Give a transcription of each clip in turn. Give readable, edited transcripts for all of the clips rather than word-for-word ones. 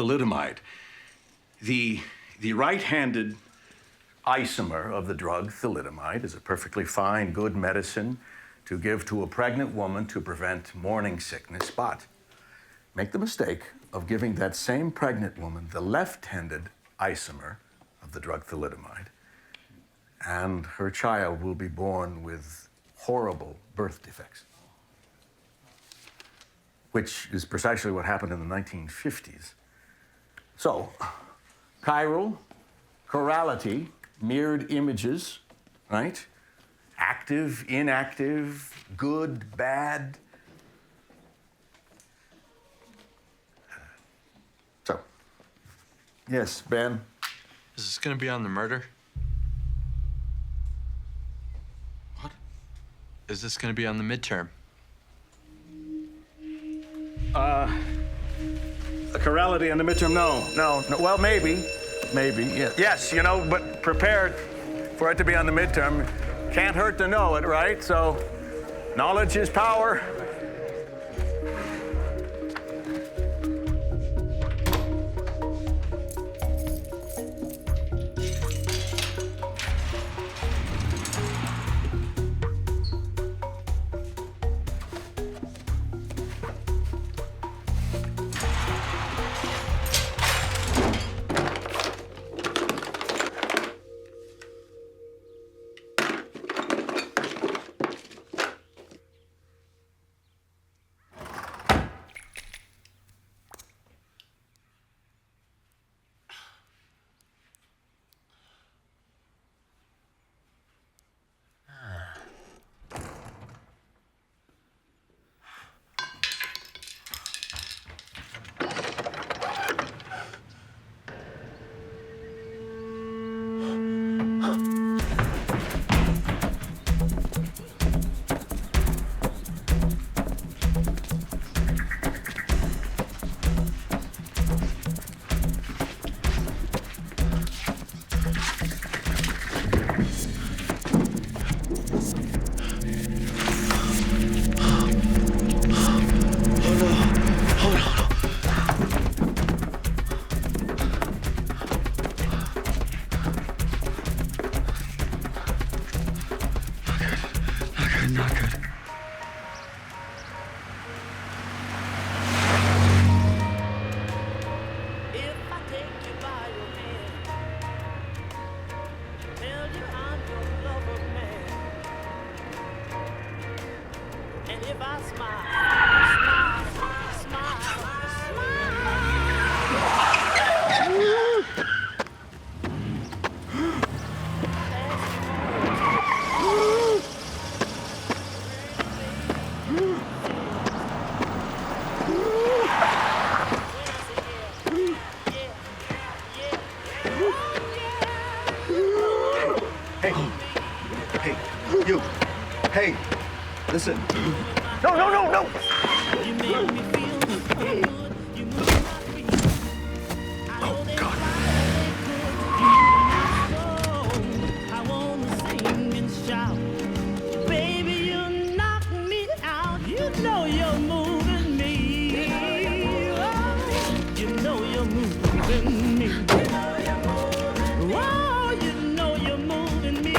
thalidomide. The right-handed isomer of the drug thalidomide is a perfectly fine, good medicine to give to a pregnant woman to prevent morning sickness, but make the mistake of giving that same pregnant woman the left-handed isomer of the drug thalidomide, and her child will be born with horrible birth defects, which is precisely what happened in the 1950s. So, chiral, chirality, mirrored images, right? Active, inactive, good, bad. So, yes, Ben? Is this gonna be on the murder? What? Is this gonna be on the midterm? A chirality on the midterm? No. Well, maybe, yeah. Yes, you know, but prepared for it to be on the midterm. Can't hurt to know it, right? So, knowledge is power. Hey, listen. No! You make me feel so good. You move my feet. Oh, God. I wanna sing and shout. Baby, you knock me out. You know you're moving me. Oh, you know you're moving me. Oh, you know you're moving me.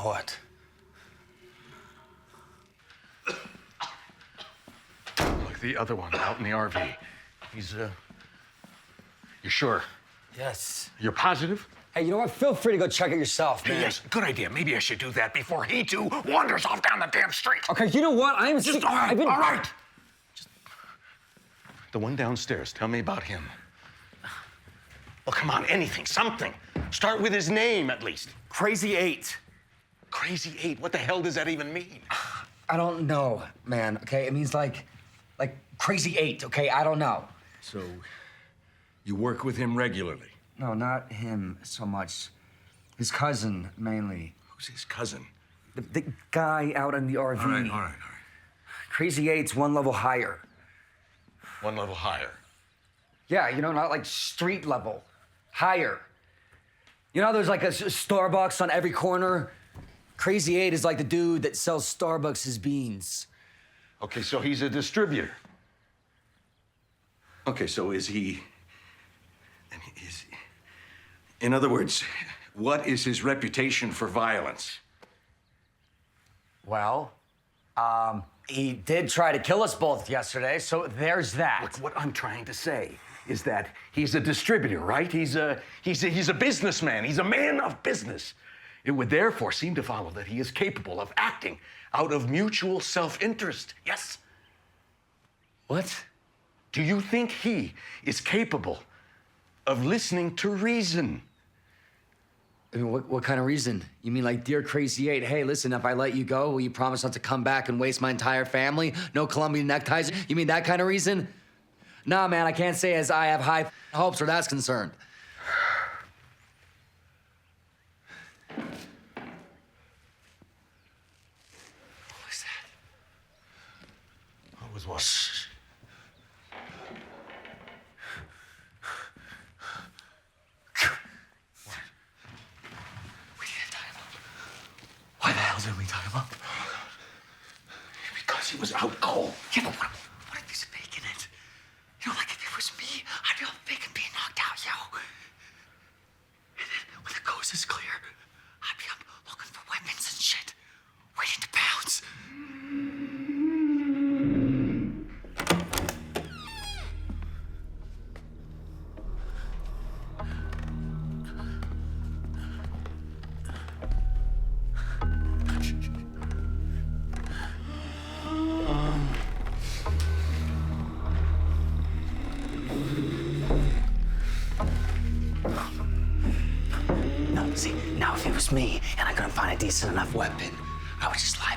What? Look, the other one out in the RV. He's, you sure? Yes. You're positive? Hey, you know what? Feel free to go check it yourself, man. Hey, yes, good idea. Maybe I should do that before he, too, wanders off down the damn street. Okay, you know what? I'm Just, all right. Just the one downstairs. Tell me about him. Well, come on, anything, something. Start with his name, at least. Crazy 8. Crazy 8? What the hell does that even mean? I don't know, man, okay? It means like crazy 8, okay? I don't know. So, you work with him regularly? No, not him so much. His cousin, mainly. Who's his cousin? The guy out in the RV. All right. Crazy Eight's one level higher. One level higher. Yeah, you know, not like street level. Higher. You know, there's like a Starbucks on every corner. Crazy Eight is like the dude that sells Starbucks' beans. Okay, so he's a distributor. Okay, so is he... In other words, what is his reputation for violence? Well, he did try to kill us both yesterday, so there's that. Look, what I'm trying to say is that he's a distributor, right? He's a businessman. He's a man of business. It would therefore seem to follow that he is capable of acting out of mutual self-interest. Yes? What? Do you think he is capable of listening to reason? I mean, what kind of reason? You mean like, dear Crazy Eight, hey, listen, if I let you go, will you promise not to come back and waste my entire family? No Colombian neckties? You mean that kind of reason? Nah, man, I can't say as I have high hopes where that's concerned. What was that? What was what? Shh. Why the hell did we tie him up? Because he was out cold. Yeah, but what if he's faking it? You know, like if it was me, I'd be all fake and being knocked out, yo. And then when the coast is clear, I'd be up looking for weapons and shit, waiting to pounce. No, see, now if it was me and I couldn't find a decent enough weapon, I would just lie